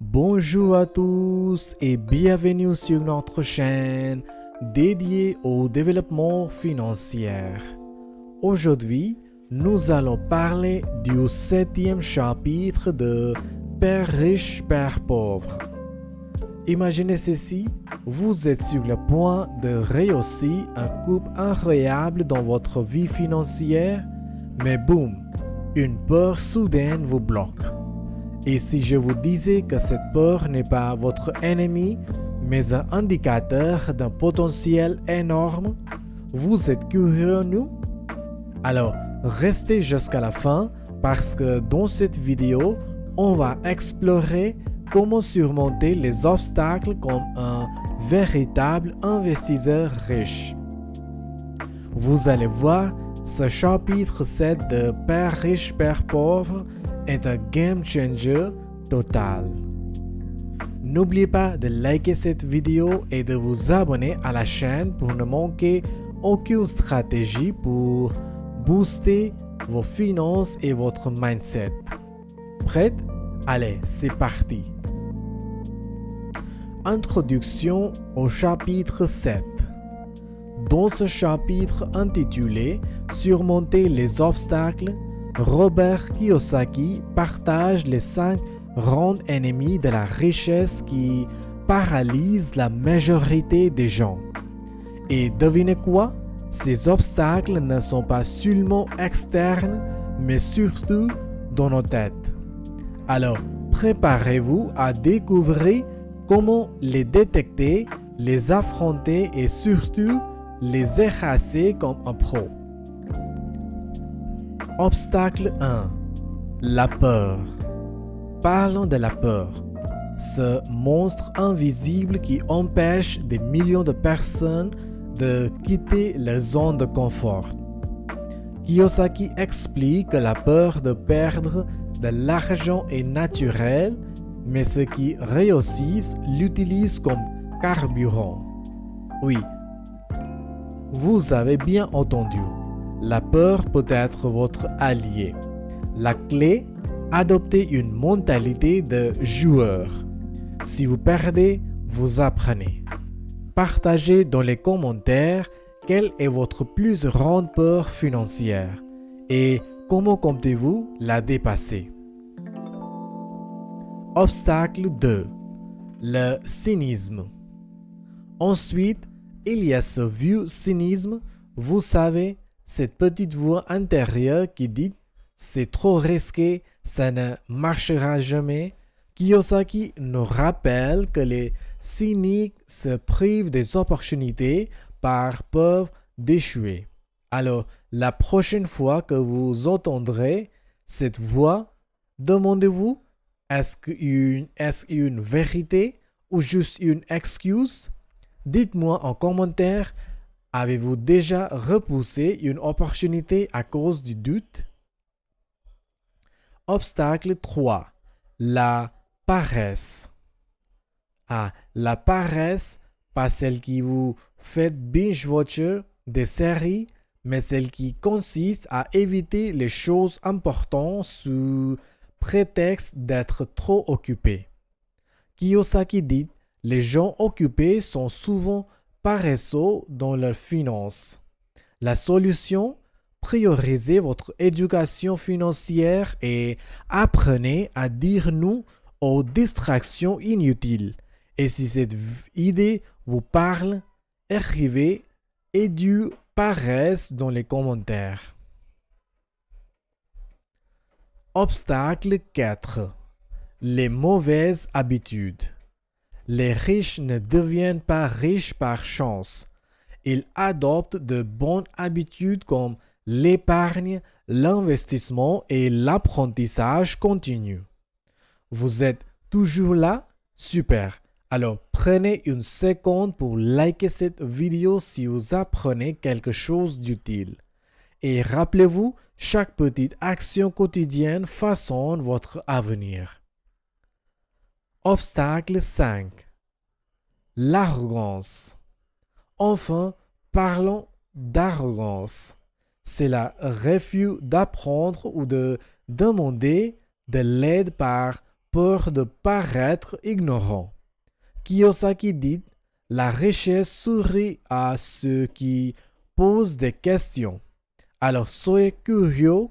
Bonjour à tous et bienvenue sur notre chaîne dédiée au développement financier. Aujourd'hui, nous allons parler du 7e chapitre de Père riche, Père pauvre. Imaginez ceci, vous êtes sur le point de réussir un coup incroyable dans votre vie financière, mais boum, une peur soudaine vous bloque. Et si je vous disais que cette peur n'est pas votre ennemi, mais un indicateur d'un potentiel énorme, vous êtes curieux, nous? Alors, restez jusqu'à la fin parce que dans cette vidéo, on va explorer comment surmonter les obstacles comme un véritable investisseur riche. Vous allez voir, ce chapitre 7 de Père riche, Père pauvre est un game changer total. N'oubliez pas de liker cette vidéo et de vous abonner à la chaîne pour ne manquer aucune stratégie pour booster vos finances et votre mindset. Prête? Allez, c'est parti. Introduction au chapitre 7. Dans ce chapitre intitulé Surmonter les obstacles, Robert Kiyosaki partage les 5 grands ennemis de la richesse qui paralysent la majorité des gens. Et devinez quoi? Ces obstacles ne sont pas seulement externes, mais surtout dans nos têtes. Alors, préparez-vous à découvrir comment les détecter, les affronter et surtout les effacer comme un pro. Obstacle 1. La peur. Parlons de la peur. Ce monstre invisible qui empêche des millions de personnes de quitter leur zone de confort. Kiyosaki explique que la peur de perdre de l'argent est naturelle, mais ceux qui réussissent l'utilisent comme carburant. Oui, vous avez bien entendu. La peur peut être votre allié. La clé, adoptez une mentalité de joueur. Si vous perdez, vous apprenez. Partagez dans les commentaires quelle est votre plus grande peur financière et comment comptez-vous la dépasser. Obstacle 2. Le cynisme. Ensuite, il y a ce vieux cynisme, vous savez, cette petite voix intérieure qui dit « c'est trop risqué, ça ne marchera jamais ». Kiyosaki nous rappelle que les cyniques se privent des opportunités par peur d'échouer. Alors, la prochaine fois que vous entendrez cette voix, demandez-vous est-ce une vérité ou juste une excuse? Dites-moi en commentaire. Avez-vous déjà repoussé une opportunité à cause du doute? Obstacle 3. La paresse. La paresse, pas celle qui vous fait binge-watcher des séries, mais celle qui consiste à éviter les choses importantes sous prétexte d'être trop occupé. Kiyosaki dit, les gens occupés sont souvent paresseux dans leurs finances. La solution, priorisez votre éducation financière et apprenez à dire non aux distractions inutiles. Et si cette idée vous parle, écrivez Edu paresse dans les commentaires. Obstacle 4. Les mauvaises habitudes. Les riches ne deviennent pas riches par chance. Ils adoptent de bonnes habitudes comme l'épargne, l'investissement et l'apprentissage continu. Vous êtes toujours là? Super! Alors prenez une seconde pour liker cette vidéo si vous apprenez quelque chose d'utile. Et rappelez-vous, chaque petite action quotidienne façonne votre avenir. Obstacle 5. L'arrogance. Enfin, parlons d'arrogance. C'est le refus d'apprendre ou de demander de l'aide par peur de paraître ignorant. Kiyosaki dit: la richesse sourit à ceux qui posent des questions. Alors soyez curieux,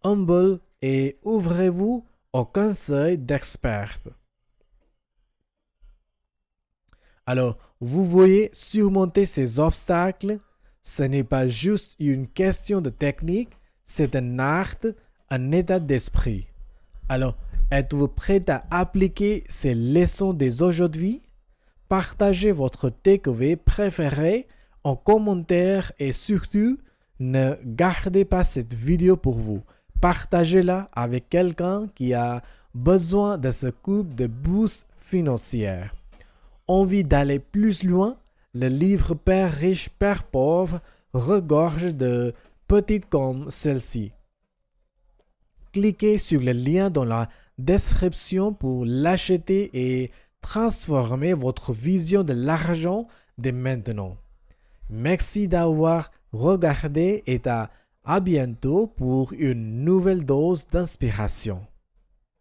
humble et ouvrez-vous aux conseils d'experts. Alors, vous voyez, surmonter ces obstacles, ce n'est pas juste une question de technique, c'est un art, un état d'esprit. Alors, êtes-vous prêt à appliquer ces leçons dès aujourd'hui? Partagez votre takeaway préféré en commentaire et surtout, ne gardez pas cette vidéo pour vous. Partagez-la avec quelqu'un qui a besoin de ce coup de boost financier. Envie d'aller plus loin? Le livre Père riche, Père pauvre regorge de petites comme celle-ci. Cliquez sur le lien dans la description pour l'acheter et transformer votre vision de l'argent dès maintenant. Merci d'avoir regardé et à bientôt pour une nouvelle dose d'inspiration.